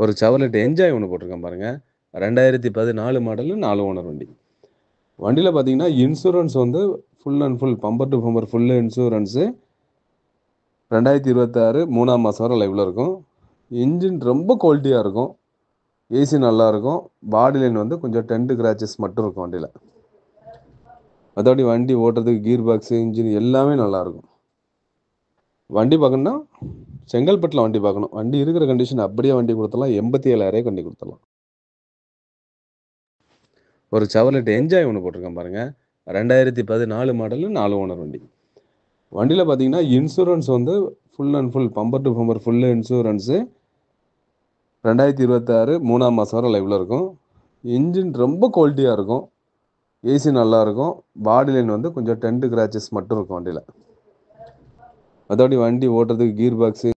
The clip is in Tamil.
ஒரு செவர்லெட் என்ஜாய் ஒன்று போட்டிருக்கேன் பாருங்க. 2014 மாடலு 4 ஓனர் வண்டி. வண்டியில பார்த்தீங்கன்னா, இன்சூரன்ஸ் வந்து full and full bumper to bumper full insurance 2026 3ஆம் மாதம் வரை லைவ்ல இருக்கும். இன்ஜின் ரொம்ப குவாலிட்டியாக இருக்கும். ஏசி நல்லா இருக்கும். பாடி லைன் வந்து கொஞ்சம் டென்ட் கிராச்சஸ் மட்டும் இருக்கும் வண்டியில. மற்றபடி வண்டி ஓட்டுறதுக்கு கியர் பாக்ஸு, இன்ஜின் எல்லாமே நல்லாயிருக்கும். வண்டி பார்க்கணுன்னா செங்கல்பட்டில் வண்டி பார்க்கணும். வண்டி இருக்கிற கண்டிஷன் அப்படியே வண்டி கொடுத்துடலாம். 87,000 வண்டி கொடுத்துடலாம். ஒரு செவர்லெட் என்ஜாய் ஒன்று போட்டிருக்கேன் பாருங்க. 2014 மாடலு 4 ஓனர் வண்டி. வண்டியில் பார்த்தீங்கன்னா, இன்சூரன்ஸ் வந்து full and full bumper to bumper full insurance 2026 3ஆம் மாதம் வரை லைவ்ல இருக்கும். இன்ஜின் ரொம்ப குவாலிட்டியாக இருக்கும். ஏசி நல்லா இருக்கும். பாடி லைன் வந்து கொஞ்சம் டென்ட் கிராச்சஸ் மட்டும் இருக்கும் வண்டியில். மற்றபடி வண்டி ஓட்டுறதுக்கு கியர் பாக்ஸு